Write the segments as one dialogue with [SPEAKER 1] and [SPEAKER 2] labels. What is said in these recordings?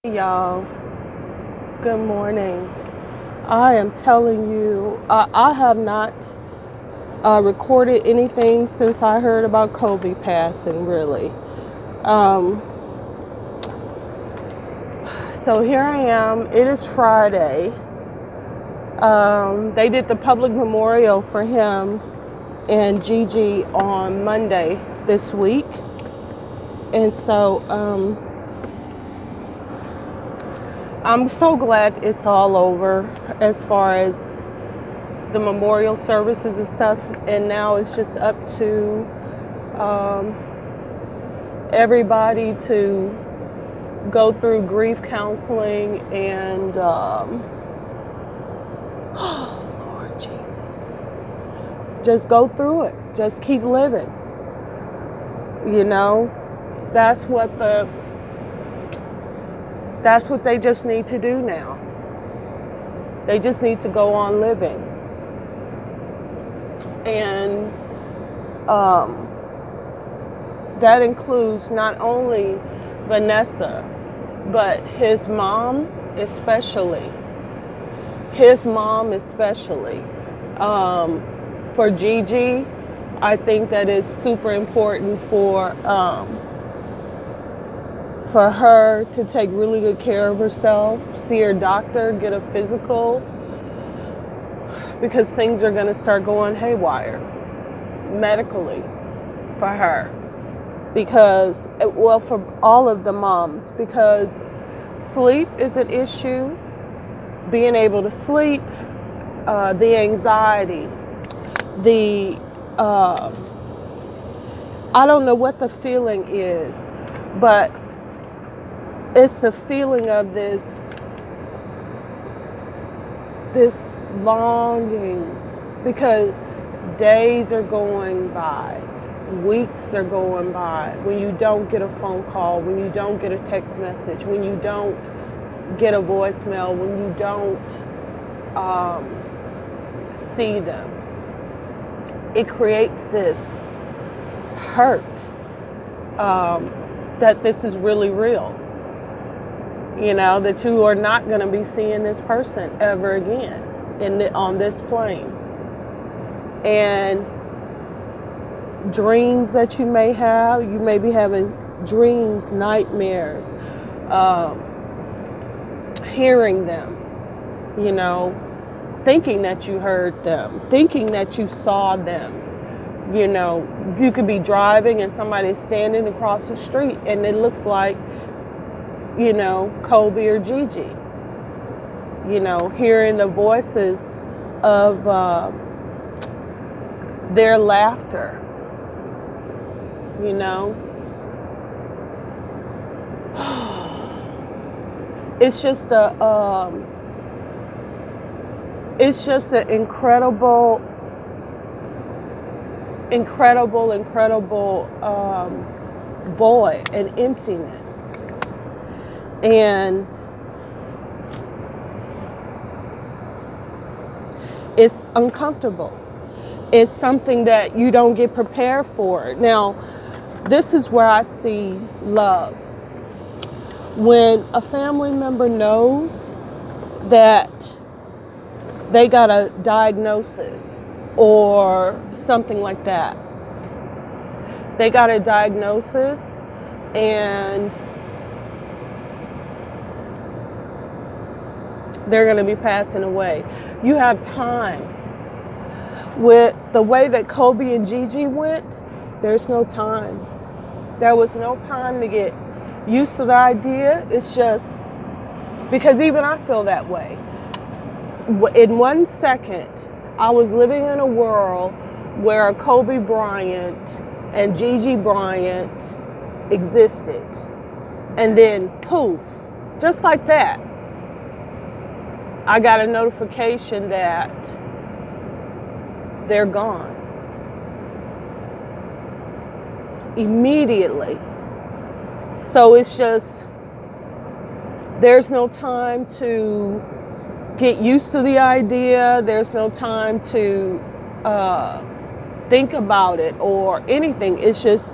[SPEAKER 1] Y'all, good morning. I am telling you, I have not recorded anything since I heard about Kobe passing, really. Um, so here I am. It is Friday. They did the public memorial for him and Gigi on Monday this week. And so I'm so glad it's all over as far as the memorial services and stuff, and now it's just up to um, everybody to go through grief counseling and oh Lord Jesus, just go through it, just keep living. That's what they just need to do now. They just need to go on living. And that includes not only Vanessa, but his mom especially. For Gigi, I think that is super important for her to take really good care of herself, see her doctor, get a physical, because things are going to start going haywire medically for her. For all of the moms, because sleep is an issue, being able to sleep, the anxiety, I don't know what the feeling is, but it's the feeling of this longing, because days are going by, weeks are going by, when you don't get a phone call, when you don't get a text message, when you don't get a voicemail, when you don't see them. It creates this hurt that this is really real. That you are not going to be seeing this person ever again on this plane. And dreams that you may be having dreams, nightmares, hearing them, thinking that you heard them, thinking that you saw them. You could be driving and somebody's standing across the street and it looks like, Kobe or Gigi. Hearing the voices of their laughter. It's just an incredible void and emptiness. And it's uncomfortable. It's something that you don't get prepared for. Now, this is where I see love. When a family member knows that they got a diagnosis or something like that. They got a diagnosis and they're going to be passing away. You have time. With the way that Kobe and Gigi went, there's no time. There was no time to get used to the idea. It's just because even I feel that way. In 1 second, I was living in a world where Kobe Bryant and Gigi Bryant existed. And then poof, just like that, I got a notification that they're gone. Immediately. So it's just, there's no time to get used to the idea. There's no time to think about it or anything. It's just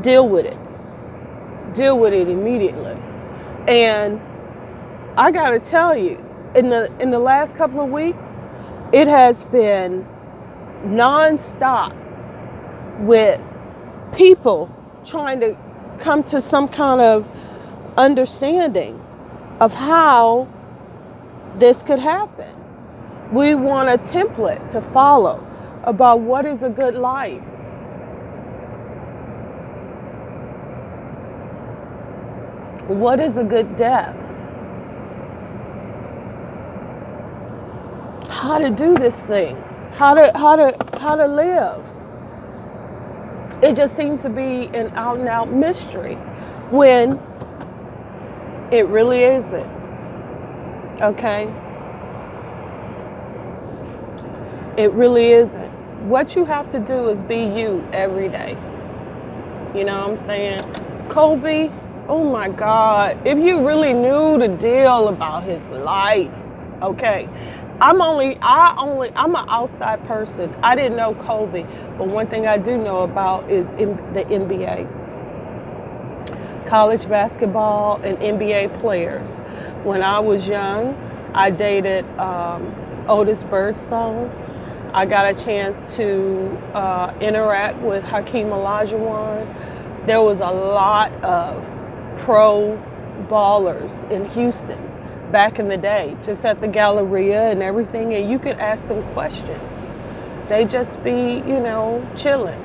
[SPEAKER 1] deal with it. Deal with it immediately. And I gotta tell you, in the last couple of weeks, it has been nonstop with people trying to come to some kind of understanding of how this could happen. We want a template to follow about what is a good life. What is a good death? How to do this thing? How to live? It just seems to be an out and out mystery when it really isn't. Okay? It really isn't. What you have to do is be you every day. You know what I'm saying? Kobe, oh my God. If you really knew the deal about his life, okay? I'm an outside person. I didn't know Kobe, but one thing I do know about is the NBA. College basketball and NBA players. When I was young, I dated Otis Birdstone. I got a chance to interact with Hakeem Olajuwon. There was a lot of pro ballers in Houston back in the day, just at the Galleria and everything, and you could ask them questions. They just be, chilling.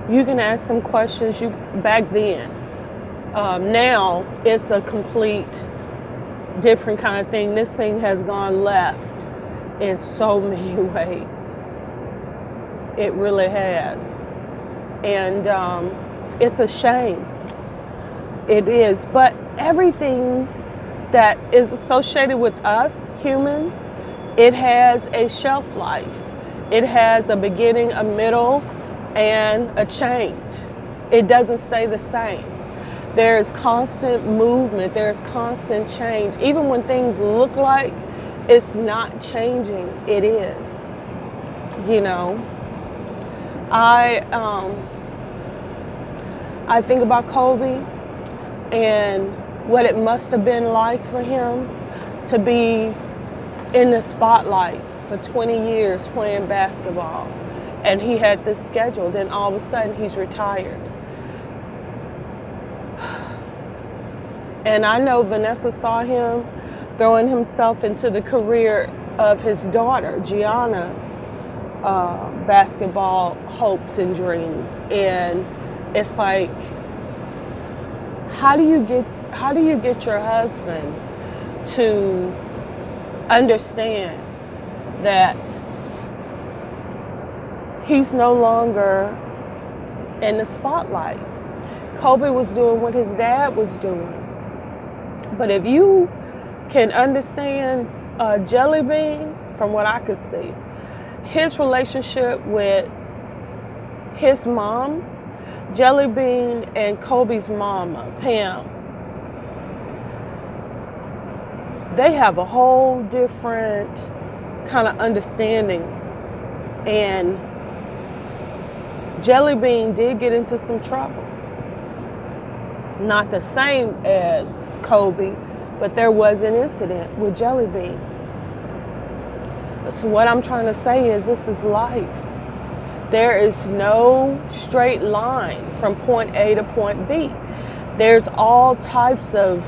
[SPEAKER 1] You can ask them questions back then. Now it's a complete different kind of thing. This thing has gone left in so many ways. It really has. And it's a shame. It is. But everything that is associated with us humans, it has a shelf life. It has a beginning, a middle, and a change. It doesn't stay the same. There is constant movement. There is constant change. Even when things look like it's not changing, it is. I think about Kobe and what it must have been like for him to be in the spotlight for 20 years playing basketball. And he had this schedule. Then all of a sudden he's retired. And I know Vanessa saw him throwing himself into the career of his daughter, Gianna, basketball hopes and dreams. And it's like, how do you get your husband to understand that he's no longer in the spotlight? Kobe was doing what his dad was doing. But if you can understand Jelly Bean, from what I could see, his relationship with his mom, Jelly Bean and Kobe's mama, Pam, they have a whole different kind of understanding. And Jelly Bean did get into some trouble. Not the same as Kobe, but there was an incident with Jelly Bean. So what I'm trying to say is, this is life. There is no straight line from point A to point B. There's all types of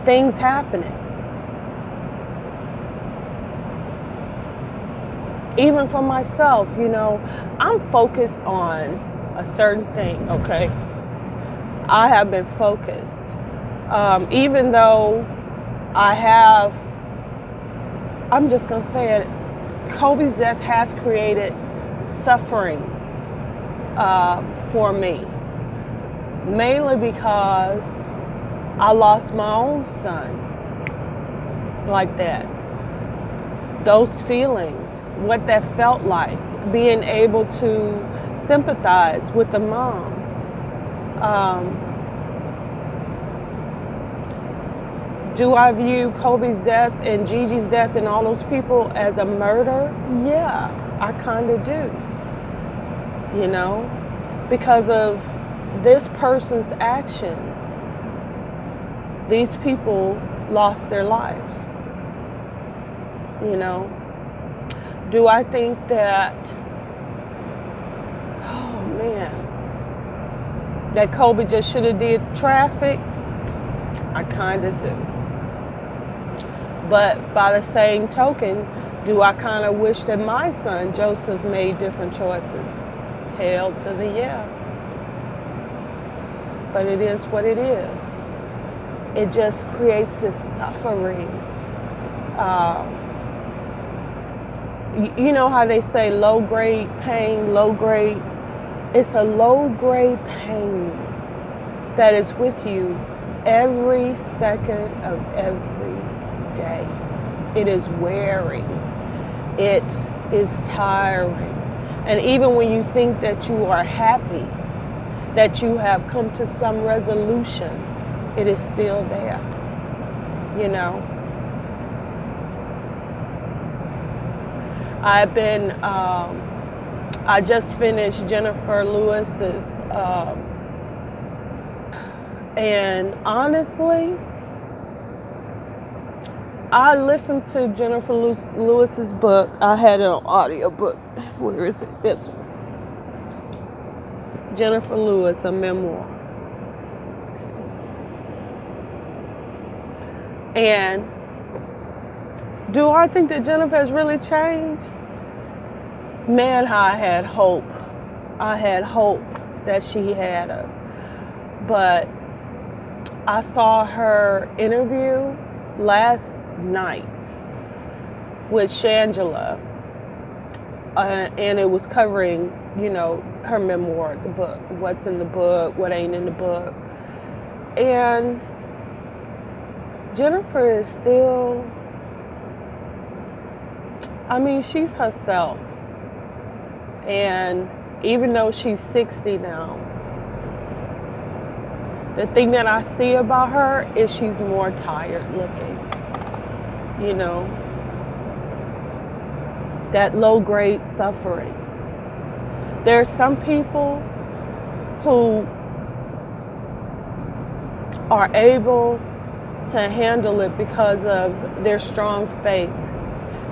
[SPEAKER 1] things happening. Even for myself, I'm focused on a certain thing, okay? I have been focused. Even though I'm just going to say it, Kobe's death has created suffering for me. Mainly because I lost my own son like that. Those feelings, what that felt like, being able to sympathize with the moms. Do I view Kobe's death and Gigi's death and all those people as a murder? Yeah, I kind of do. You know, because of this person's actions. these people lost their lives. You know, do I think that, oh man, that Kobe just should have did traffic? I kind of do. But by the same token, do I kind of wish that my son Joseph made different choices? Hell to the yeah. But it is what it is. It just creates this suffering. You know how they say low grade pain, low grade? It's a low grade pain that is with you every second of every day. It is wearing. It is tiring. And even when you think that you are happy, that you have come to some resolution, it is still there. You know, I just finished Jennifer Lewis's, and honestly, I listened to Jennifer Lewis's book. I had an audio book. Where is it? This one. Jennifer Lewis, a memoir. And do I think that Jennifer has really changed? Man, how I had hope. I had hope that she had her. But I saw her interview last night with Shangela, and it was covering, you know, her memoir, the book, what's in the book, what ain't in the book. And Jennifer is still, I mean, she's herself. And even though she's 60 now, the thing that I see about her is she's more tired looking. You know, that low grade suffering. There are some people who are able to handle it because of their strong faith,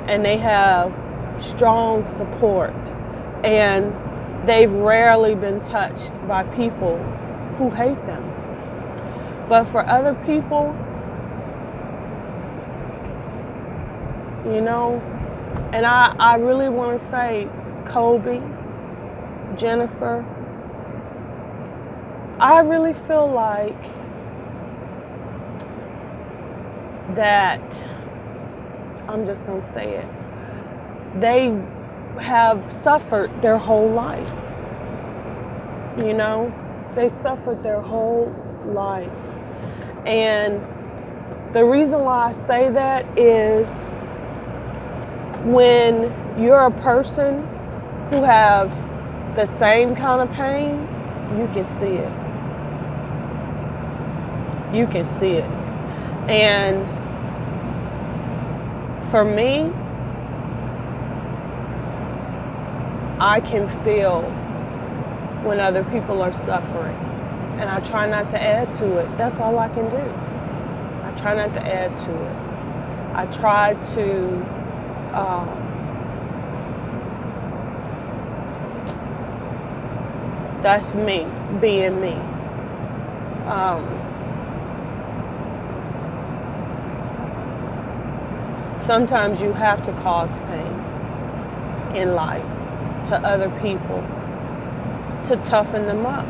[SPEAKER 1] and they have strong support, and they've rarely been touched by people who hate them. But for other people, you know, and I really want to say, Kobe, Jennifer, I really feel like that, I'm just going to say it, they have suffered their whole life. You know, they suffered their whole life. And the reason why I say that is when you're a person who have the same kind of pain, you can see it. You can see it. And for me, I can feel when other people are suffering. And I try not to add to it. That's all I can do. I try not to add to it. I try to that's me, being me. Sometimes you have to cause pain in life to other people to toughen them up.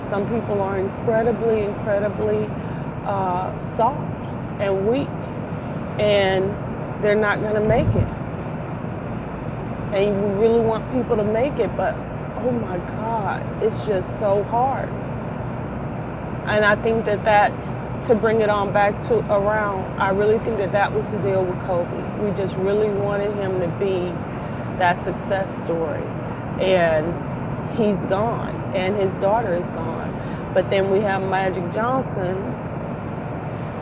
[SPEAKER 1] Some people are incredibly soft and weak, and they're not going to make it. And you really want people to make it, but oh my God, it's just so hard. And I think that that's, to bring it on back to around, I really think that that was the deal with Kobe. We just really wanted him to be that success story. And he's gone, and his daughter is gone. But then we have Magic Johnson,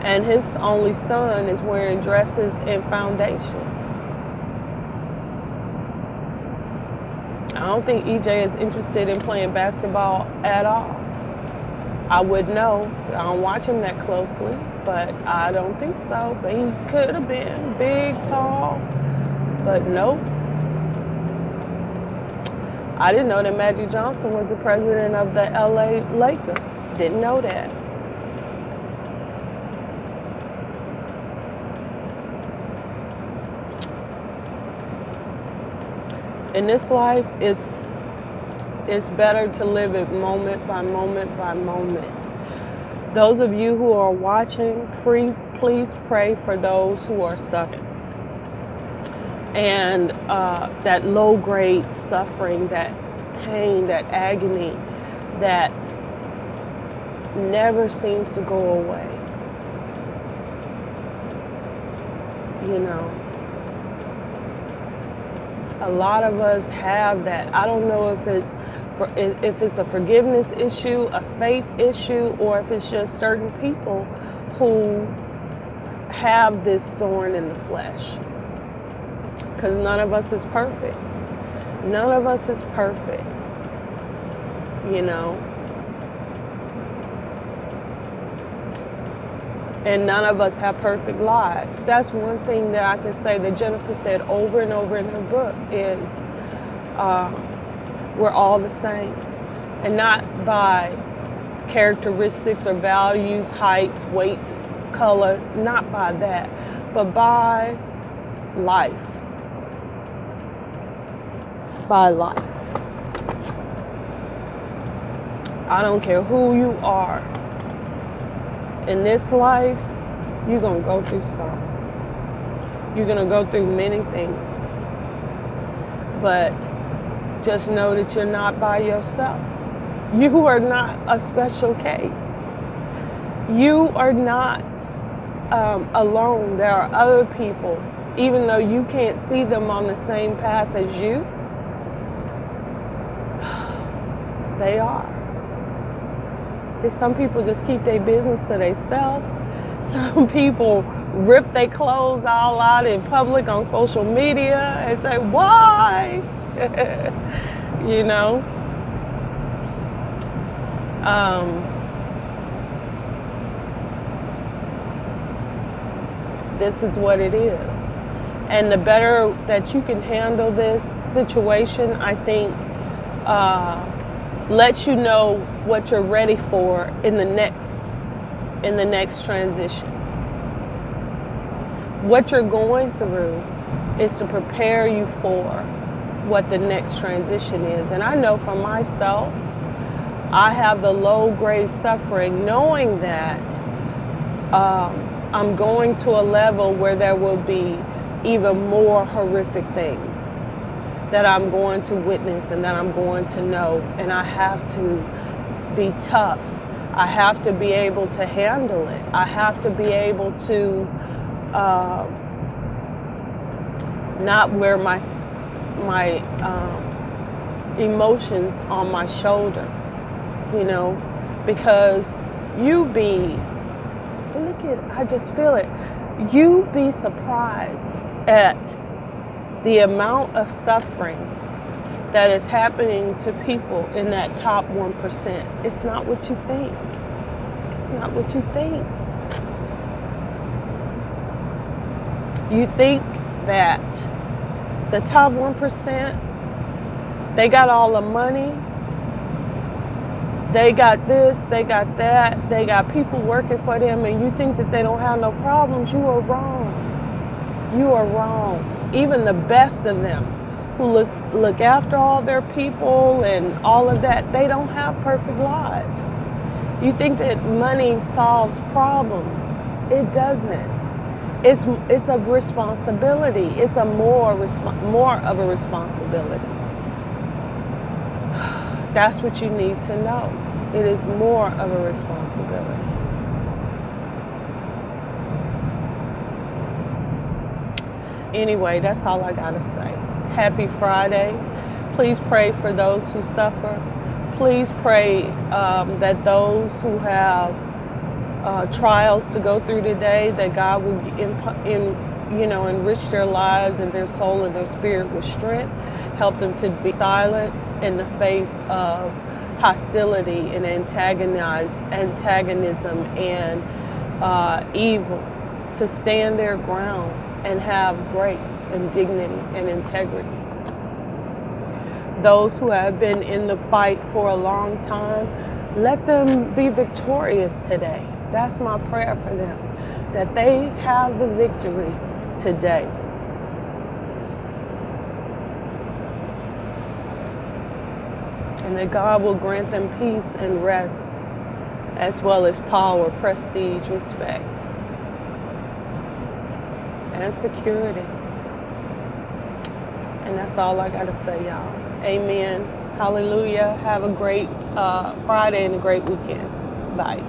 [SPEAKER 1] and his only son is wearing dresses and foundation. I don't think EJ is interested in playing basketball at all. I would know. I don't watch him that closely, but I don't think so. But he could have been big, tall, but nope. I didn't know that Magic Johnson was the president of the LA Lakers. Didn't know that. In this life, it's better to live it moment by moment by moment. Those of you who are watching, please pray for those who are suffering. And that low-grade suffering, that pain, that agony that never seems to go away. You know, a lot of us have that. I don't know if it's a forgiveness issue, a faith issue, or if it's just certain people who have this thorn in the flesh. Because none of us is perfect. None of us is perfect. You know? And none of us have perfect lives. That's one thing that I can say that Jennifer said over and over in her book is we're all the same. And not by characteristics or values, heights, weights, color, not by that, but by life. By life. I don't care who you are. In this life, you're going to go through some. You're going to go through many things. But just know that you're not by yourself. You are not a special case. You are not alone. There are other people, even though you can't see them on the same path as you, they are. Some people just keep their business to themselves. Some people rip their clothes all out in public on social media and say, why? You know? This is what it is. And the better that you can handle this situation, I think, lets you know what you're ready for in the next transition. What you're going through is to prepare you for what the next transition is. And I know for myself, I have the low-grade suffering knowing that I'm going to a level where there will be even more horrific things that I'm going to witness and that I'm going to know. And I have to be tough. I have to be able to handle it. I have to be able to not wear my emotions on my shoulder, you know, because I just feel it. You'd be surprised at the amount of suffering that is happening to people in that top 1%. It's not what you think. It's not what you think. You think that the top 1%, they got all the money, they got this, they got that, they got people working for them, and you think that they don't have no problems. You are wrong. You are wrong. Even the best of them who look after all their people and all of that, they don't have perfect lives. You think that money solves problems. It doesn't. It's a responsibility. It's a more of a responsibility. That's what you need to know. It is more of a responsibility. Anyway, that's all I gotta say. Happy Friday. Please pray for those who suffer. Please pray that those who have trials to go through today, that God will enrich their lives and their soul and their spirit with strength. Help them to be silent in the face of hostility and antagonism and evil, to stand their ground and have grace and dignity and integrity. Those who have been in the fight for a long time, let them be victorious today. That's my prayer for them, that they have the victory today. And that God will grant them peace and rest, as well as power, prestige, respect, and security. And that's all I got to say, y'all. Amen. Hallelujah. Have a great Friday and a great weekend. Bye.